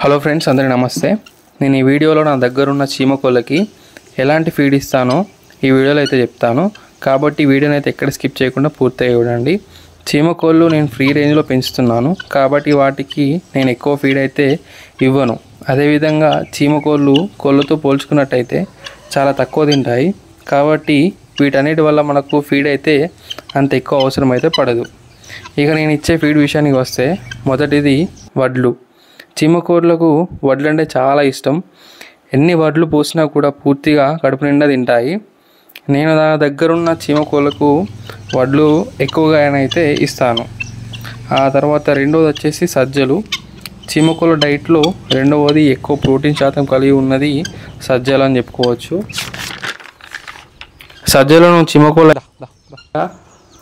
Hello friends, అందరికీ నమస్తే. నేను ఈ వీడియోలో నా దగ్గర ఉన్న చీమకోళ్ళకి ఎలాంటి ఫీడ్ ఇస్తానో ఈ వీడియోలో అయితే చెప్తాను. కాబట్టి వీడియోని అయితే ఎక్కడ స్కిప్ చేయకుండా పూర్తిగా చూడండి. చీమకోళ్ళు నేను ఫ్రీ రేంజ్లో పెంచుతున్నాను కాబట్టి వాటికి నేను ఎక్కువ ఫీడ్ అయితే ఇవ్వను. అదేవిధంగా చీమకోళ్ళు కోళ్ళతో పోల్చుకున్నట్టయితే చాలా తక్కువ తింటాయి కాబట్టి వీటన్నిటి వల్ల మనకు ఫీడ్ అయితే అంత ఎక్కువ అవసరం అయితే పడదు. ఇక నేను ఇచ్చే ఫీడ్ విషయానికి వస్తే, మొదటిది వడ్లు. చీమకోళ్ళకు వడ్లు అంటే చాలా ఇష్టం. ఎన్ని వడ్లు పోసినా కూడా పూర్తిగా కడుపు నిండా తింటాయి. నేను నా దగ్గరున్న చీమకోళ్ళకు వడ్లు ఎక్కువగా అయితే ఇస్తాను. ఆ తర్వాత రెండవది వచ్చేసి సజ్జలు. చీమకోళ్ళ డైట్లో రెండవది ఎక్కువ ప్రోటీన్ శాతం కలిగి ఉన్నది సజ్జలు అని చెప్పుకోవచ్చు. సజ్జలను చీమకోళ్ళ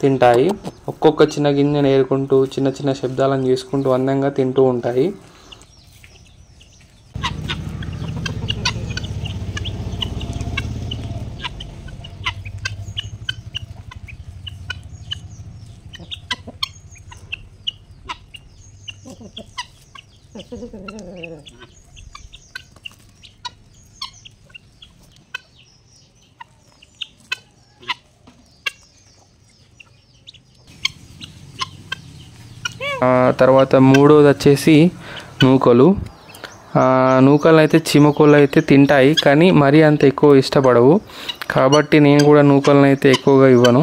తింటాయి. ఒక్కొక్క చిన్న గింజను ఏరుకుంటూ చిన్న చిన్న శబ్దాలను చేసుకుంటూ అందంగా తింటూ ఉంటాయి. తర్వాత మూడోది వచ్చేసి నూకలు. నూకలు అయితే చీమకోళ్ళు అయితే తింటాయి కానీ మరీ అంత ఎక్కువ ఇష్టపడవు కాబట్టి నేను కూడా నూకలను అయితే ఎక్కువగా ఇవ్వను.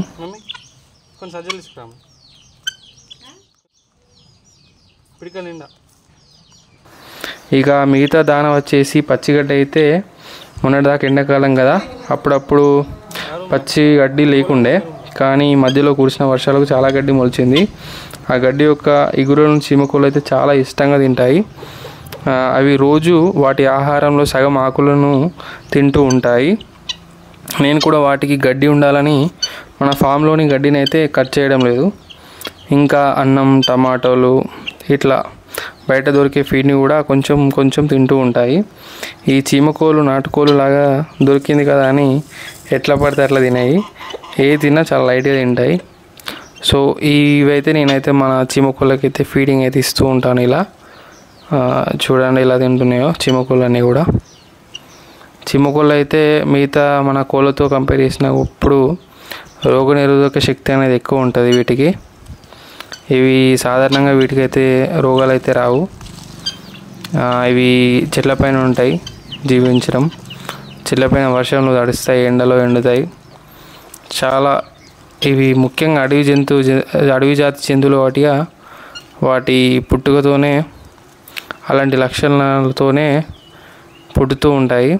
ఇక మిగతా దాన వచ్చేసి పచ్చిగడ్డి. అయితే మొన్నటిదాకా ఎండాకాలం కదా, అప్పుడప్పుడు పచ్చి గడ్డి లేకుండే, కానీ మధ్యలో కురిసిన వర్షాలకు చాలా గడ్డి మొలిచింది. ఆ గడ్డి యొక్క ఇగురులను చీమకోళ్ళు అయితే చాలా ఇష్టంగా తింటాయి. అవి రోజు వాటి ఆహారంలో సగం ఆకులను తింటూ ఉంటాయి. నేను కూడా వాటికి గడ్డి ఉండాలని మన ఫామ్లోని గడ్డిని అయితే కట్ చేయడం లేదు. ఇంకా అన్నం, టమాటోలు ఇట్లా బయట దొరికే ఫీడ్ని కూడా కొంచెం కొంచెం తింటూ ఉంటాయి. ఈ చీమకోళ్ళు నాటుకోళ్ళు లాగా దొరికింది కదా అని ఎట్లా పడితే అట్లా తినాయి. ఏ తిన్నా చాలా లైట్గా తింటాయి. సో ఇవైతే నేనైతే మన చీమకోళ్ళకి అయితే ఫీడింగ్ అయితే ఇస్తూ ఉంటాను. ఇలా చూడండి ఎలా తింటున్నాయో చీమకోళ్ళు అన్నీ కూడా. చీమకోళ్ళు అయితే మిగతా మన కోళ్ళతో కంపేర్ చేసినప్పుడు రోగనిరోధక శక్తి అనేది ఎక్కువ ఉంటుంది వీటికి. ఇవి సాధారణంగా వీటికైతే రోగాలు అయితే రావు. ఇవి చెట్లపైన ఉంటాయి జీవించడం. చెట్లపైన వర్షంలో తడుస్తాయి, ఎండలో ఎండుతాయి. చాలా ఇవి ముఖ్యంగా అడవి జాతి జంతువులు వాటిగా వాటి పుట్టుకతోనే అలాంటి లక్షణాలతోనే పుట్టుతూ ఉంటాయి.